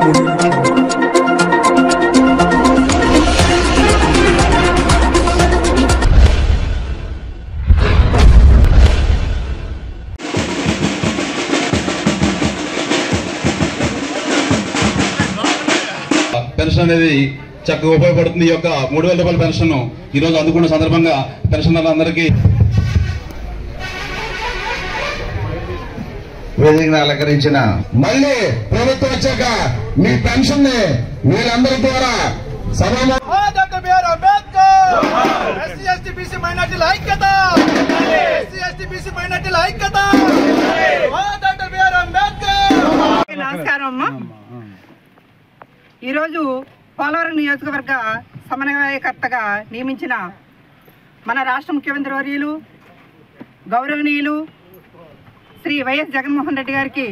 Pension అనేది చక్కగా ఉపయోగపడుతుంది. ఈ యొక్క 3000 రూపాయల పెన్షన్ ఈ రోజు అందుకున్న సందర్భంగా పెన్షనర్లందరికీ వేదికను అలంకరించిన మళ్ళీ ప్రభుత్వం వచ్చాక మీ పెన్షన్ ని వీళ్ళందరి ద్వారా నమస్కారం అమ్మా. ఈరోజు పోలవరం నియోజకవర్గ సమన్వయకర్తగా నియమించిన మన రాష్ట్ర ముఖ్యమంత్రి వర్యులు గౌరవనీయులు శ్రీ వైఎస్ జగన్మోహన్ రెడ్డి గారికి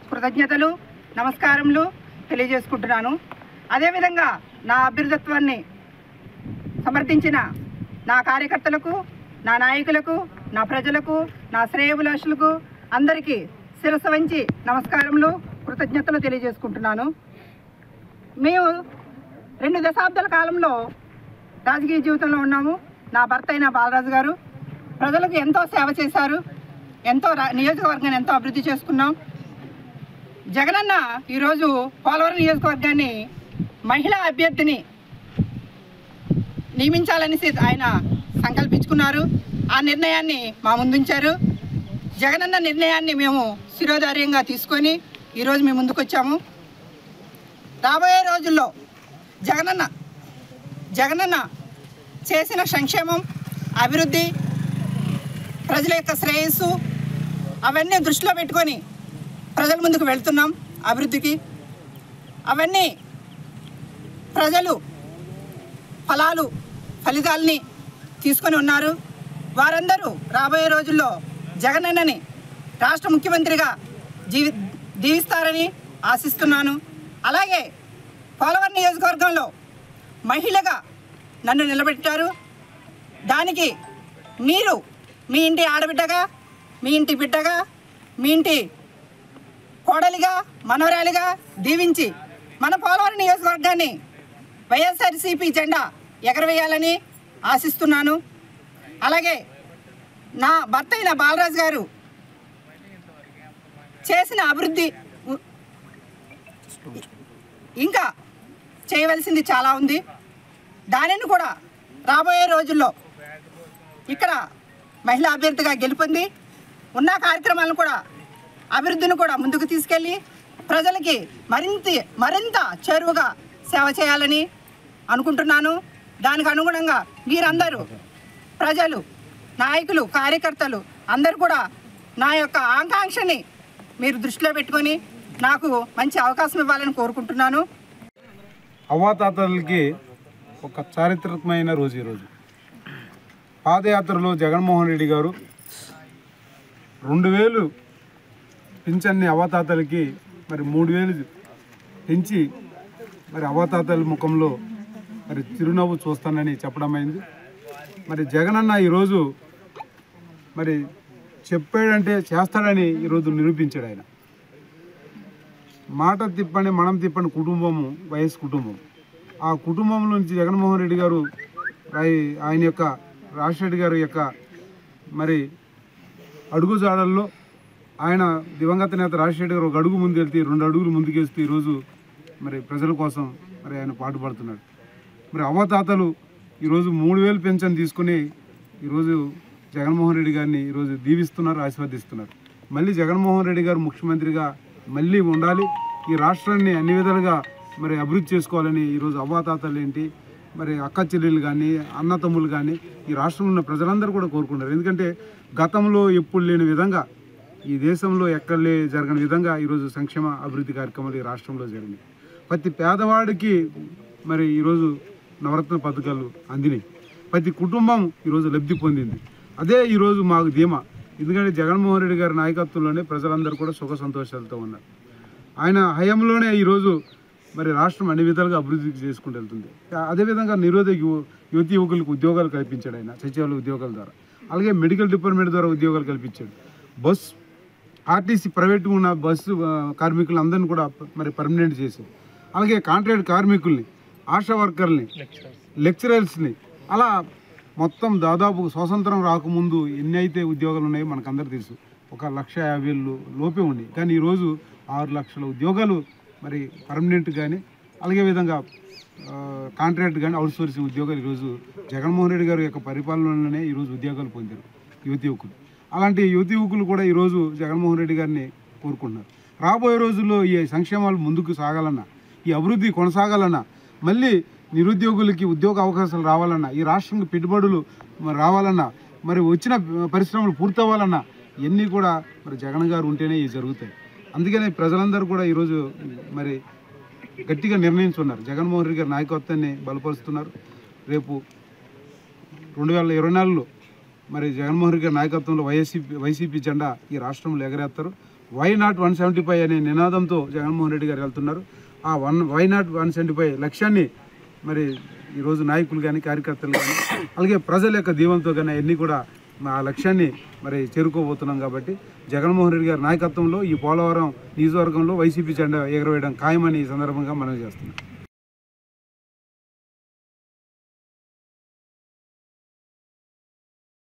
కృతజ్ఞతలు నమస్కారములు తెలియజేసుకుంటున్నాను. అదేవిధంగా నా అభ్యర్థిత్వాన్ని సమర్థించిన నా కార్యకర్తలకు, నా నాయకులకు, నా ప్రజలకు, నా శ్రేయోభిలాషులకు అందరికీ శిరస్సు వంచి నమస్కారములు కృతజ్ఞతలు తెలియజేసుకుంటున్నాను. మేము 2 దశాబ్దాల కాలంలో రాజకీయ జీవితంలో ఉన్నాము. నా భర్త అయిన బాలరాజు గారు ప్రజలకు ఎంతో సేవ చేశారు. ఎంతో నియోజకవర్గాన్ని ఎంతో అభివృద్ధి చేసుకున్నాం. జగనన్న ఈరోజు పోలవరం నియోజకవర్గాన్ని మహిళా అభ్యర్థిని నియమించాలని ఆయన సంకల్పించుకున్నారు. ఆ నిర్ణయాన్ని మా ముందుంచారు. జగనన్న నిర్ణయాన్ని మేము శిరోధార్యంగా తీసుకొని ఈరోజు మేము ముందుకు వచ్చాము. రాబోయే రోజుల్లో జగనన్న చేసిన సంక్షేమం, అభివృద్ధి, ప్రజల యొక్క శ్రేయస్సు అవన్నీ దృష్టిలో పెట్టుకొని ప్రజల ముందుకు వెళ్తున్నాం. అభివృద్ధికి అవన్నీ ప్రజలు ఫలితాలని తీసుకొని ఉన్నారు. వారందరూ రాబోయే రోజుల్లో జగనన్నని రాష్ట్ర ముఖ్యమంత్రిగా దీవిస్తారని ఆశిస్తున్నాను. అలాగే పోలవరం నియోజకవర్గంలో మహిళగా నన్ను నిలబెట్టారు. దానికి మీరు మీ ఇంటి ఆడబిడ్డగా, మీ ఇంటి బిడ్డగా, మీ ఇంటి కోడలిగా, మనవరాలిగా దీవించి మన పోలవరం నియోజకవర్గాన్ని వైఎస్ఆర్సీపీ జెండా ఎగరవేయాలని ఆశిస్తున్నాను. అలాగే నా భర్త అయిన బాలరాజు గారు చేసిన అభివృద్ధి ఇంకా చేయవలసింది చాలా ఉంది. దానిని కూడా రాబోయే రోజుల్లో ఇక్కడ మహిళా అభ్యర్థిగా గెలుపొంది ఉన్న కార్యక్రమాలను కూడా అభివృద్ధిని కూడా ముందుకు తీసుకెళ్ళి ప్రజలకి మరింత చేరువగా సేవ చేయాలని అనుకుంటున్నాను. దానికి అనుగుణంగా మీరందరూ ప్రజలు, నాయకులు, కార్యకర్తలు అందరూ కూడా నా యొక్క ఆకాంక్షని మీరు దృష్టిలో పెట్టుకొని నాకు మంచి అవకాశం ఇవ్వాలని కోరుకుంటున్నాను. అవ్వాతాతలకి ఒక చారిత్రకమైన రోజు ఈరోజు. పాదయాత్రలో జగన్మోహన్ రెడ్డి గారు 2000 పింఛన్ని అవ్వాతాతలకి మరి 3000 పెంచి మరి అవ్వాతాతల ముఖంలో మరి చిరునవ్వు చూస్తానని చెప్పడం అయింది. మరి జగనన్న ఈరోజు మరి చెప్పాడంటే చేస్తాడని ఈరోజు నిరూపించాడు. ఆయన మాట తిప్పని మనం తిప్పని కుటుంబము వైఎస్ కుటుంబం. ఆ కుటుంబం నుంచి జగన్మోహన్ రెడ్డి గారు ఆయన యొక్క రాజశేఖర్ గారి యొక్క మరి అడుగుజాడల్లో ఆయన దివంగత నేత రాజశేఖర్ గారు 1 అడుగు ముందు వెళ్తే 2 అడుగులు ముందుకేస్తూ ఈరోజు మరి ప్రజల కోసం మరి ఆయన పాటుపడుతున్నాడు. మరి అవ్వతాతలు ఈరోజు 3000 పెన్షన్ తీసుకుని ఈరోజు జగన్మోహన్ రెడ్డి గారిని ఈరోజు దీవిస్తున్నారు, ఆశీర్వదిస్తున్నారు. మళ్ళీ జగన్మోహన్ రెడ్డి గారు ముఖ్యమంత్రిగా మళ్ళీ ఉండాలి, ఈ రాష్ట్రాన్ని అన్ని విధాలుగా మరి అభివృద్ధి చేసుకోవాలని ఈరోజు అవ్వాతాతలు ఏంటి మరి అక్క చెల్లెలు కానీ అన్న తమ్ముళ్ళు కానీ ఈ రాష్ట్రంలో ఉన్న ప్రజలందరూ కూడా కోరుకుంటారు. ఎందుకంటే గతంలో ఎప్పుడు లేని విధంగా ఈ దేశంలో ఎక్కడ జరగని విధంగా ఈరోజు సంక్షేమ అభివృద్ధి కార్యక్రమాలు ఈ రాష్ట్రంలో జరిగినాయి. ప్రతి పేదవాడికి మరి ఈరోజు నవరత్న పథకాలు అందినాయి. ప్రతి కుటుంబం ఈరోజు లబ్ధి పొందింది. అదే ఈరోజు మాకు ధీమా. ఎందుకంటే జగన్మోహన్ రెడ్డి గారి నాయకత్వంలోనే ప్రజలందరూ కూడా సుఖ సంతోషాలతో ఉన్నారు. ఆయన హయాంలోనే ఈరోజు మరి రాష్ట్రం అన్ని విధాలుగా అభివృద్ధి చేసుకుంటూ వెళ్తుంది. అదేవిధంగా నిరుద్యోగ యువతి యువకులకు ఉద్యోగాలు కల్పించాడు ఆయన సచివాలయ ఉద్యోగాల ద్వారా. అలాగే మెడికల్ డిపార్ట్మెంట్ ద్వారా ఉద్యోగాలు కల్పించాడు. ఆర్టీసీ ప్రైవేట్గా ఉన్న బస్సు కార్మికులందరినీ కూడా మరి పర్మనెంట్ చేశారు. అలాగే కాంట్రాక్ట్ కార్మికుల్ని, ఆశా వర్కర్ని, లెక్చరర్స్ని, అలా మొత్తం దాదాపు స్వాతంత్రం రాకముందు ఎన్ని అయితే ఉద్యోగాలు ఉన్నాయో మనకందరూ తెలుసు. 1,50,000 లోపే ఉన్నాయి. కానీ ఈరోజు 6 లక్షల ఉద్యోగాలు మరి పర్మనెంట్ కానీ అలాగే విధంగా కాంట్రాక్ట్ కానీ అవుట్సోర్సింగ్ ఉద్యోగాలు ఈరోజు జగన్మోహన్ రెడ్డి గారి యొక్క పరిపాలనలోనే ఈరోజు ఉద్యోగాలు పొందారు యువకులు. అలాంటి యువకులు కూడా ఈరోజు జగన్మోహన్ రెడ్డి గారిని కోరుకుంటున్నారు. రాబోయే రోజుల్లో ఈ సంక్షేమాలు ముందుకు సాగాలన్నా, ఈ అభివృద్ధి కొనసాగాలన్నా, మళ్ళీ నిరుద్యోగులకి ఉద్యోగ అవకాశాలు రావాలన్నా, ఈ రాష్ట్రానికి పెట్టుబడులు రావాలన్నా, మరి వచ్చిన పరిశ్రమలు పూర్తవ్వాలన్నా ఇవన్నీ కూడా మరి జగన్ గారు ఉంటేనే ఇవి జరుగుతాయి. అందుకనే ప్రజలందరూ కూడా ఈరోజు మరి గట్టిగా నిర్ణయించున్నారు. జగన్మోహన్ రెడ్డి గారి నాయకత్వాన్ని బలపరుస్తున్నారు. రేపు 2024లో మరి జగన్మోహన్ రెడ్డి గారి నాయకత్వంలో వైసీపీ జెండా ఈ రాష్ట్రంలో ఎగరేస్తారు. వై నాట్ 175 అనే నినాదంతో జగన్మోహన్ రెడ్డి గారు వెళ్తున్నారు. ఆ వై నాట్ 175 లక్ష్యాన్ని మరి ఈరోజు నాయకులు కానీ, కార్యకర్తలు కానీ, అలాగే ప్రజల యొక్క దీవెనతో కానీ అన్నీ కూడా ఆ లక్ష్యాన్ని మరి చేరుకోబోతున్నాం. కాబట్టి జగన్మోహన్ రెడ్డి గారి నాయకత్వంలో ఈ పోలవరం నియోజకవర్గంలో వైసీపీ జెండా ఎగరవేయడం ఖాయమని ఈ సందర్భంగా మనం చేస్తున్నాం.